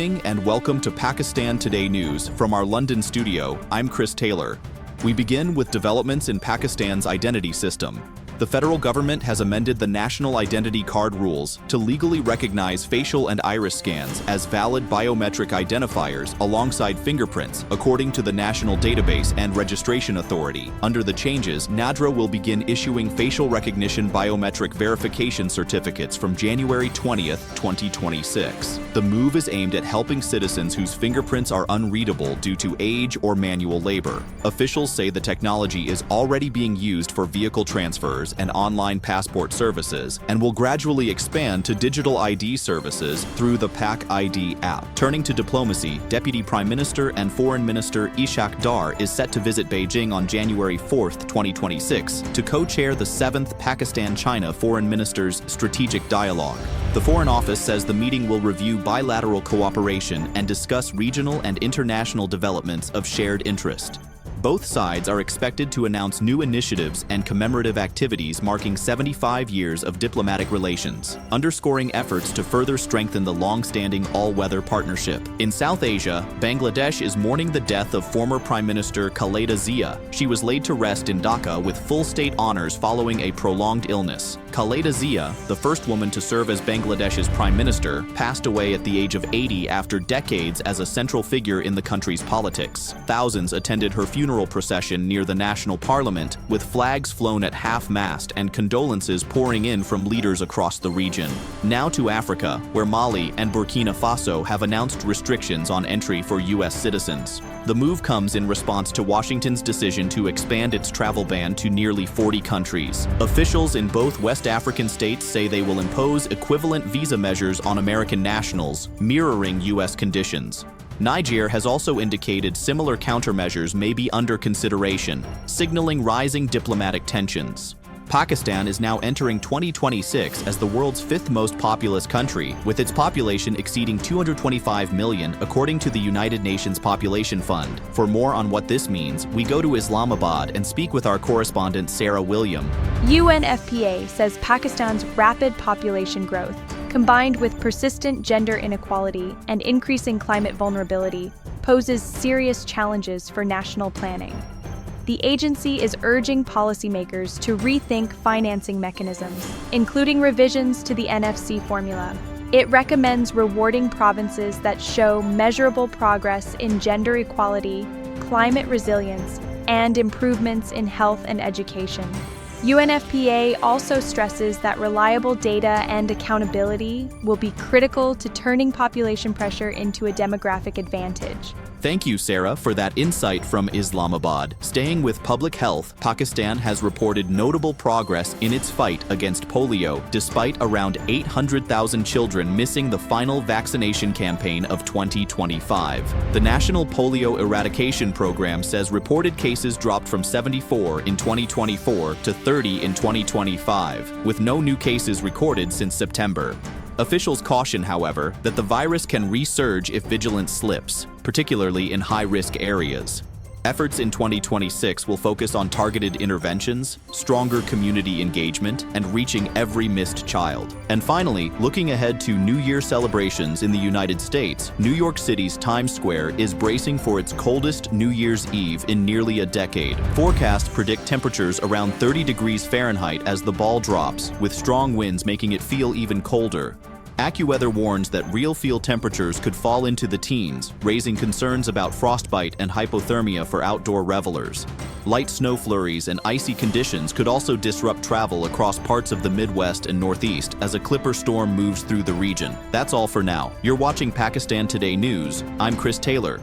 evening and welcome to Pakistan Today News from our London studio. I'm Chris Taylor. We begin with developments in Pakistan's identity system. The federal government has amended the National Identity Card rules to legally recognize facial and iris scans as valid biometric identifiers alongside fingerprints, according to the National Database and Registration Authority. Under the changes, NADRA will begin issuing facial recognition biometric verification certificates from January 20th, 2026. The move is aimed at helping citizens whose fingerprints are unreadable due to age or manual labor. Officials say the technology is already being used for vehicle transfers and online passport services, and will gradually expand to digital ID services through the Pak ID app. Turning to diplomacy, Deputy Prime Minister and Foreign Minister Ishaq Dar is set to visit Beijing on January 4th, 2026, to co-chair the 7th Pakistan-China Foreign Ministers' Strategic Dialogue. The Foreign Office says the meeting will review bilateral cooperation and discuss regional and international developments of shared interest. Both sides are expected to announce new initiatives and commemorative activities marking 75 years of diplomatic relations, underscoring efforts to further strengthen the long-standing all-weather partnership. In South Asia, Bangladesh is mourning the death of former Prime Minister Khaleda Zia. She was laid to rest in Dhaka with full state honors following a prolonged illness. Khaleda Zia, the first woman to serve as Bangladesh's Prime Minister, passed away at the age of 80 after decades as a central figure in the country's politics. Thousands attended her funeral procession near the National Parliament, with flags flown at half-mast and condolences pouring in from leaders across the region. Now to Africa, where Mali and Burkina Faso have announced restrictions on entry for U.S. citizens. The move comes in response to Washington's decision to expand its travel ban to nearly 40 countries. Officials in both West African states say they will impose equivalent visa measures on American nationals, mirroring U.S. conditions. Niger has also indicated similar countermeasures may be under consideration, signaling rising diplomatic tensions. Pakistan is now entering 2026 as the world's fifth most populous country, with its population exceeding 225 million, according to the United Nations Population Fund. For more on what this means, we go to Islamabad and speak with our correspondent Sarah William. UNFPA says Pakistan's rapid population growth, combined with persistent gender inequality and increasing climate vulnerability, poses serious challenges for national planning. The agency is urging policymakers to rethink financing mechanisms, including revisions to the NFC formula. It recommends rewarding provinces that show measurable progress in gender equality, climate resilience, and improvements in health and education. UNFPA also stresses that reliable data and accountability will be critical to turning population pressure into a demographic advantage. Thank you, Sarah, for that insight from Islamabad. Staying with public health, Pakistan has reported notable progress in its fight against polio, despite around 800,000 children missing the final vaccination campaign of 2025. The National Polio Eradication Program says reported cases dropped from 74 in 2024 to 30 in 2025, with no new cases recorded since September. Officials caution, however, that the virus can resurge if vigilance slips, particularly in high-risk areas. Efforts in 2026 will focus on targeted interventions, stronger community engagement, and reaching every missed child. And finally, looking ahead to New Year celebrations in the United States, New York City's Times Square is bracing for its coldest New Year's Eve in nearly a decade. Forecasts predict temperatures around 30 degrees Fahrenheit as the ball drops, with strong winds making it feel even colder. AccuWeather warns that real field temperatures could fall into the teens, raising concerns about frostbite and hypothermia for outdoor revelers. Light snow flurries and icy conditions could also disrupt travel across parts of the Midwest and Northeast as a clipper storm moves through the region. That's all for now. You're watching Pakistan Today News. I'm Chris Taylor.